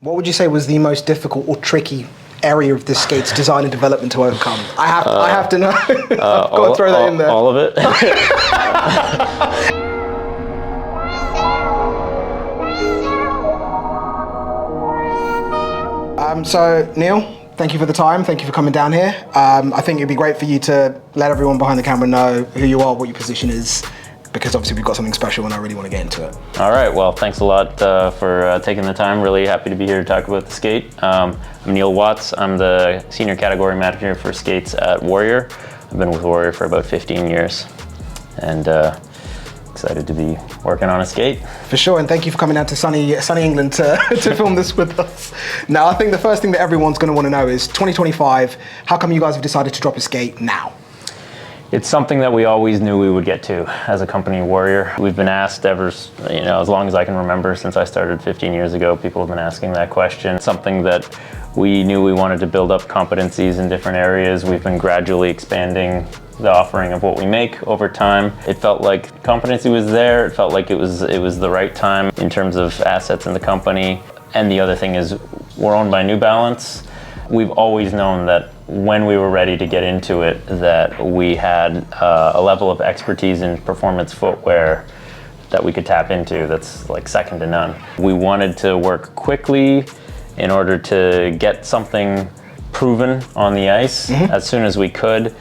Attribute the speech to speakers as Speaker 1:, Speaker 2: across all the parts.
Speaker 1: What would you say was the most difficult or tricky area of this skate's design and development to overcome? I have to know. I've got to throw that in there.
Speaker 2: All of it.
Speaker 1: So, Neal, thank you for the time. Thank you for coming down here. I think it'd be great for you to let everyone behind the camera know who you are, what your position is, because obviously we've got something special and I really want to get into it.
Speaker 2: All right, well, thanks a lot for taking the time. Really happy to be here to talk about the skate. I'm Neal Watts. I'm the senior category manager for skates at Warrior. I've been with Warrior for about 15 years and excited to be working on a skate.
Speaker 1: For sure, and thank you for coming down to sunny England to film this with us. Now, I think the first thing that everyone's going to want to know is 2025, how come you guys have decided to drop a skate now?
Speaker 2: It's something that we always knew we would get to as a company, Warrior. We've been asked ever, as long as I can remember, since I started 15 years ago, people have been asking that question. Something that we knew we wanted to build up competencies in different areas. We've been gradually expanding the offering of what we make over time. It felt like competency was there. It felt like it was the right time in terms of assets in the company. And the other thing is we're owned by New Balance. We've always known that when we were ready to get into it, that we had a level of expertise in performance footwear that we could tap into that's like second to none. We wanted to work quickly in order to get something proven on the ice as soon as we could.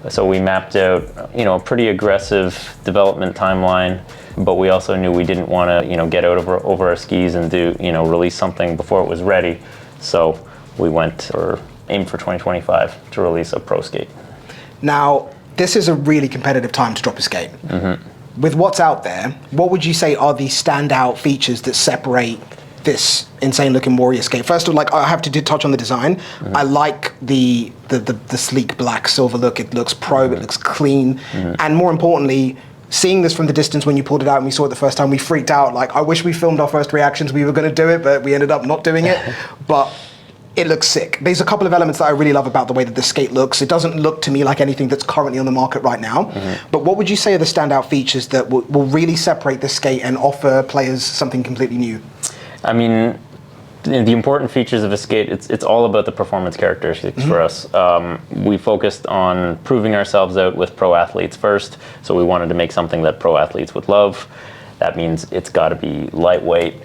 Speaker 2: So we mapped out, a pretty aggressive development timeline, but we also knew we didn't want to, get out over our skis and release something before it was ready. So we aimed for 2025 to release a pro skate. Now,
Speaker 1: this is a really competitive time to drop a skate. With what's out there, what would you say are the standout features that separate this insane looking Warrior skate? First of all, I have to touch on the design. I like the sleek black silver look. It looks pro, it looks clean. And more importantly, seeing this from the distance when you pulled it out and we saw it the first time, we freaked out. I wish we filmed our first reactions. We were gonna do it, but we ended up not doing it. But it looks sick. There's a couple of elements that I really love about the way that the skate looks. It doesn't look to me like anything that's currently on the market right now. But what would you say are the standout features that will really separate the skate and offer players something completely new?
Speaker 2: I mean, the important features of a skate, it's all about the performance characteristics for us. We focused on proving ourselves out with pro athletes first, so we wanted to make something that pro athletes would love. That means it's got to be lightweight.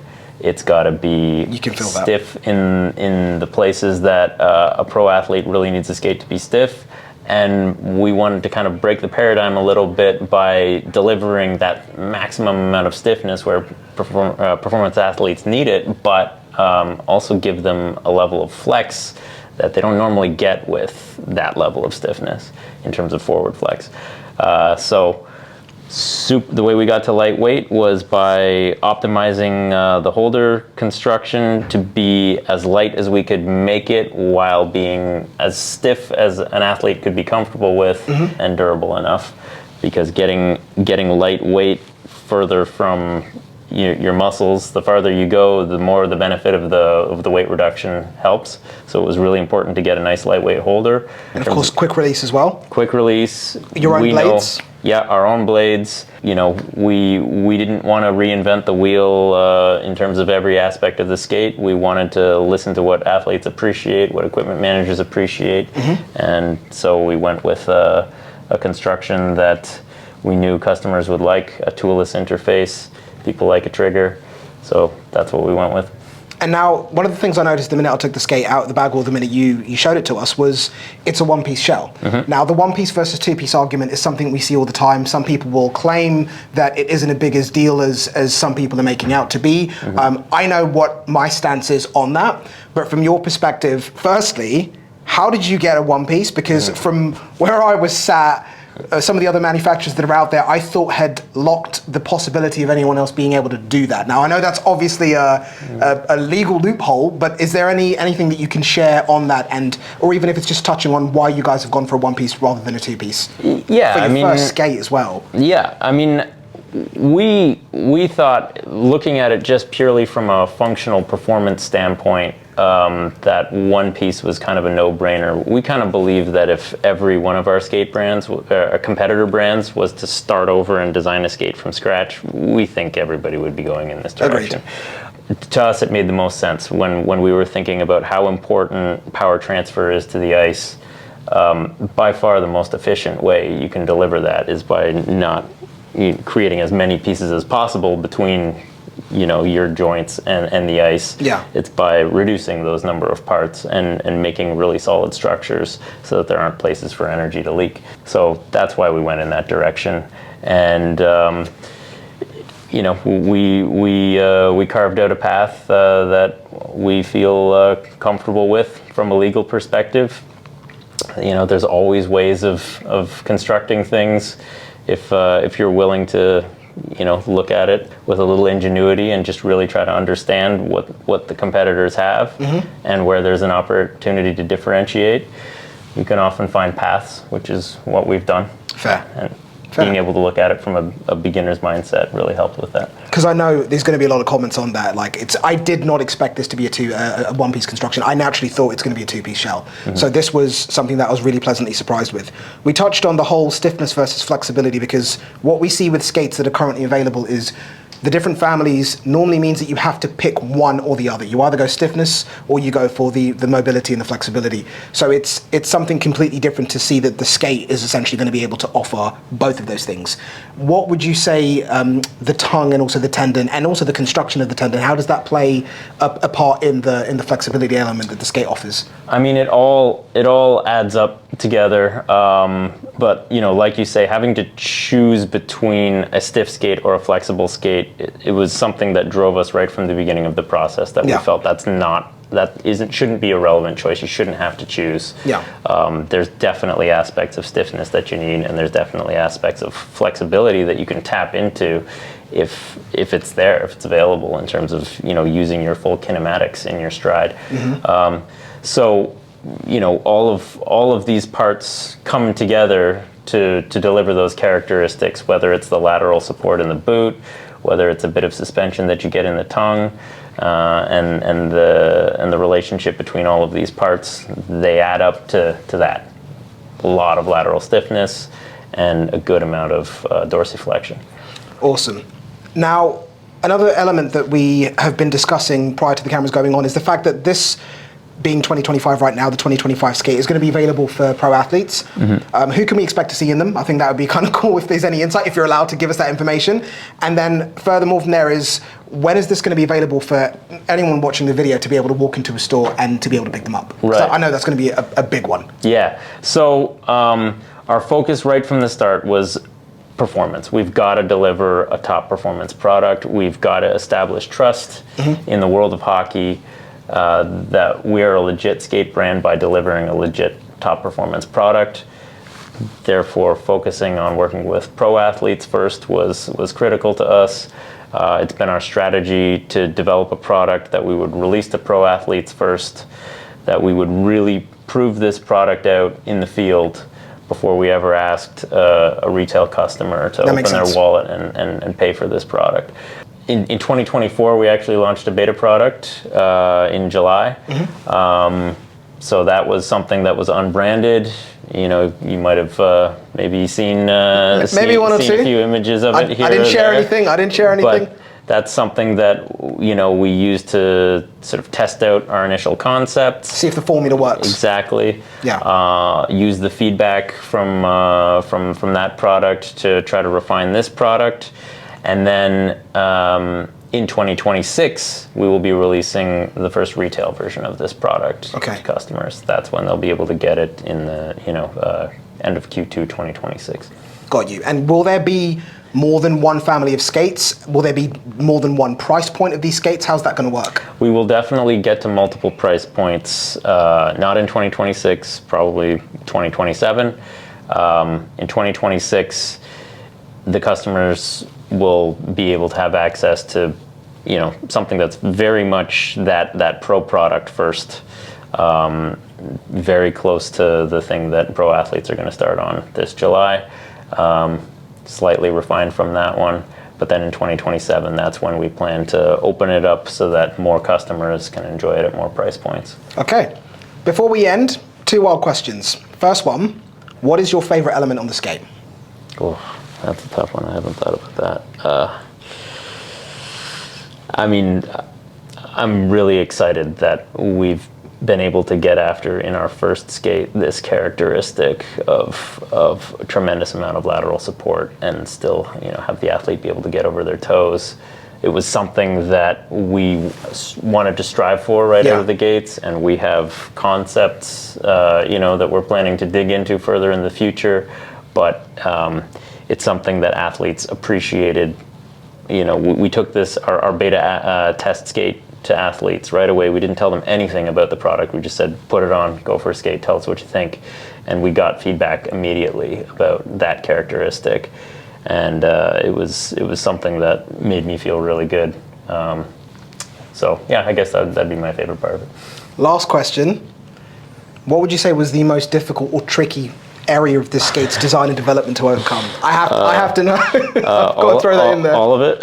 Speaker 2: It's got to be stiff in the places that a pro athlete really needs a skate to be stiff. And we wanted to kind of break the paradigm a little bit by delivering that maximum amount of stiffness where performance athletes need it, but also give them a level of flex that they don't normally get with that level of stiffness in terms of forward flex. The way we got to lightweight was by optimizing the holder construction to be as light as we could make it while being as stiff as an athlete could be comfortable with and durable enough. Because getting lightweight further from your muscles, the farther you go, the more the benefit of the weight reduction helps. So it was really important to get a nice lightweight holder.
Speaker 1: And of course, quick release as well.
Speaker 2: Quick release.
Speaker 1: Your own blades?
Speaker 2: Yeah, our own blades. We didn't want to reinvent the wheel in terms of every aspect of the skate. We wanted to listen to what athletes appreciate, what equipment managers appreciate. And so we went with a construction that we knew customers would like, a toolless interface. People like a trigger, so that's what we went with.
Speaker 1: And now, one of the things I noticed the minute I took the skate out of the bag, or the minute you showed it to us, was it's a one-piece shell. Now, the one-piece versus two-piece argument is something we see all the time. Some people will claim that it isn't a big as deal as some people are making out to be. I know what my stance is on that, but from your perspective, firstly, how did you get a one-piece? Because from where I was sat, some of the other manufacturers that are out there, I thought had locked the possibility of anyone else being able to do that. Now, I know that's obviously a legal loophole, but is there anything that you can share on that, or even if it's just touching on why you guys have gone for a one-piece rather than a two-piece?
Speaker 2: Yeah,
Speaker 1: for your first skate as well.
Speaker 2: Yeah, I mean, we thought, looking at it just purely from a functional performance standpoint, that one piece was kind of a no-brainer. We kind of believe that if every one of our skate brands, competitor brands, was to start over and design a skate from scratch, we think everybody would be going in this direction.
Speaker 1: Agreed.
Speaker 2: to us, it made the most sense when we were thinking about how important power transfer is to the ice. By far the most efficient way you can deliver that is by not creating as many pieces as possible between your joints and the ice.
Speaker 1: Yeah.
Speaker 2: It's by reducing those number of parts and making really solid structures so that there aren't places for energy to leak. So that's why we went in that direction. And we carved out a path that we feel comfortable with from a legal perspective. There's always ways of constructing things if you're willing to look at it with a little ingenuity and just really try to understand what the competitors have and where there's an opportunity to differentiate. You can often find paths, which is what we've done.
Speaker 1: Fair.
Speaker 2: And being able to look at it from a beginner's mindset really helped with that.
Speaker 1: Because I know there's going to be a lot of comments on that. I did not expect this to be a one-piece construction. I naturally thought it's going to be a two-piece shell. So this was something that I was really pleasantly surprised with. We touched on the whole stiffness versus flexibility, because what we see with skates that are currently available is the different families normally means that you have to pick one or the other. You either go stiffness or you go for the mobility and the flexibility. So it's something completely different to see that the skate is essentially going to be able to offer both of those things. What would you say the tongue and also the tendon and also the construction of the tendon, how does that play a part in the flexibility element that the skate offers?
Speaker 2: I mean, it all adds up together. But like you say, having to choose between a stiff skate or a flexible skate, it was something that drove us right from the beginning of the process, that we felt shouldn't be a relevant choice. You shouldn't have to choose. There's definitely aspects of stiffness that you need, and there's definitely aspects of flexibility that you can tap into if it's there, if it's available, in terms of using your full kinematics in your stride. So all of these parts come together to deliver those characteristics, whether it's the lateral support in the boot, whether it's a bit of suspension that you get in the tongue, and the relationship between all of these parts, they add up to that. A lot of lateral stiffness and a good amount of dorsiflexion.
Speaker 1: Awesome. Now, another element that we have been discussing prior to the cameras going on is the fact that this, being 2025 right now, the 2025 skate is going to be available for pro athletes. Who can we expect to see in them? I think that would be kind of cool if there's any insight, if you're allowed to give us that information. And then furthermore from there is, when is this going to be available for anyone watching the video to be able to walk into a store and to be able to pick them up?
Speaker 2: Right.
Speaker 1: So I know that's going to be a big one.
Speaker 2: Yeah. So our focus right from the start was performance. We've got to deliver a top performance product. We've got to establish trust in the world of hockey, that we're a legit skate brand by delivering a legit top performance product. Therefore, focusing on working with pro athletes first was critical to us. It's been our strategy to develop a product that we would release to pro athletes first, that we would really prove this product out in the field before we ever asked a retail customer to open their wallet and pay for this product. In 2024, we actually launched a beta product in July. So that was something that was unbranded. You might have maybe seen a few images of it here.
Speaker 1: I didn't share anything.
Speaker 2: But that's something that we used to sort of test out our initial concepts.
Speaker 1: See if the formula works.
Speaker 2: Exactly.
Speaker 1: Yeah.
Speaker 2: Use the feedback from that product to try to refine this product. And then in 2026, we will be releasing the first retail version of this product to customers. That's when they'll be able to get it in the end of Q2 2026.
Speaker 1: Got you. And will there be more than one family of skates? Will there be more than one price point of these skates? How's that going to work?
Speaker 2: We will definitely get to multiple price points, not in 2026, probably 2027. In 2026, the customers will be able to have access to, something that's very much that pro product first, very close to the thing that pro athletes are going to start on this July, slightly refined from that one. But then in 2027, that's when we plan to open it up so that more customers can enjoy it at more price points. Okay.
Speaker 1: Before we end, 2 wild questions. First one, what is your favorite element on the skate?
Speaker 2: Oh, that's a tough one. I haven't thought about that. I'm really excited that we've been able to get after in our first skate this characteristic of a tremendous amount of lateral support and still, have the athlete be able to get over their toes. It was something that we wanted to strive for right out of the gates, and we have concepts, that we're planning to dig into further in the future. But it's something that athletes appreciated. We took our beta test skate to athletes right away. We didn't tell them anything about the product. We just said, put it on, go for a skate, tell us what you think. And we got feedback immediately about that characteristic. And it was something that made me feel really good. So yeah, I guess that'd be my favorite part of it.
Speaker 1: Last question. What would you say was the most difficult or tricky area of this skate's design and development to overcome? I have to know. I've got to throw that in there.
Speaker 2: All of it?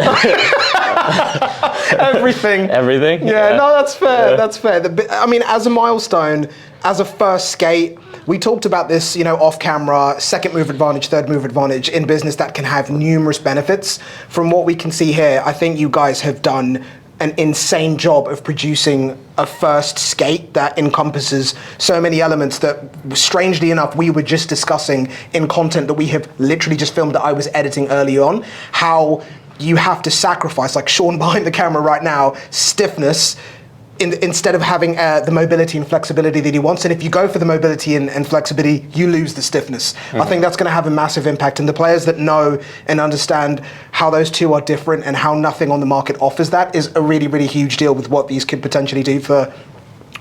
Speaker 1: Everything.
Speaker 2: Everything?
Speaker 1: Yeah, no, that's fair. That's fair. As a milestone, as a first skate, we talked about this, off camera, second move advantage, third move advantage in business that can have numerous benefits. From what we can see here, I think you guys have done an insane job of producing a first skate that encompasses so many elements that, strangely enough, we were just discussing in content that we have literally just filmed that I was editing early on, how you have to sacrifice, like Sean behind the camera right now, stiffness, instead of having the mobility and flexibility that he wants. And if you go for the mobility and flexibility, you lose the stiffness. I think that's going to have a massive impact. And the players that know and understand how those two are different and how nothing on the market offers that is a really, really huge deal with what these could potentially do for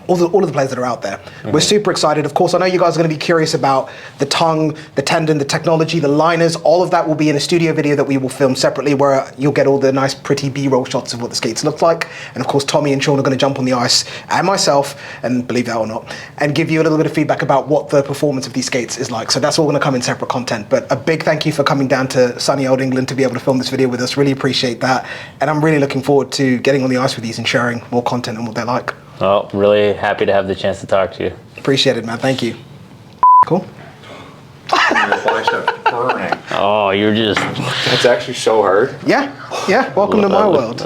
Speaker 1: all of the players that are out there. We're super excited. Of course, I know you guys are going to be curious about the tongue, the tendon, the technology, the liners. All of that will be in a studio video that we will film separately, where you'll get all the nice, pretty B-roll shots of what the skates look like. And of course, Tommy and Sean are going to jump on the ice, and myself, and believe that or not, and give you a little bit of feedback about what the performance of these skates is like. So that's all going to come in separate content. But a big thank you for coming down to sunny old England to be able to film this video with us. Really appreciate that. And I'm really looking forward to getting on the ice with these and sharing more content and what they're like.
Speaker 2: Well, really happy to have the chance to talk to you.
Speaker 1: Appreciate it, man. Thank you. Cool.
Speaker 3: Your biceps burning.
Speaker 2: Oh, you're just...
Speaker 3: That's actually so hard.
Speaker 1: Yeah. Welcome to my world.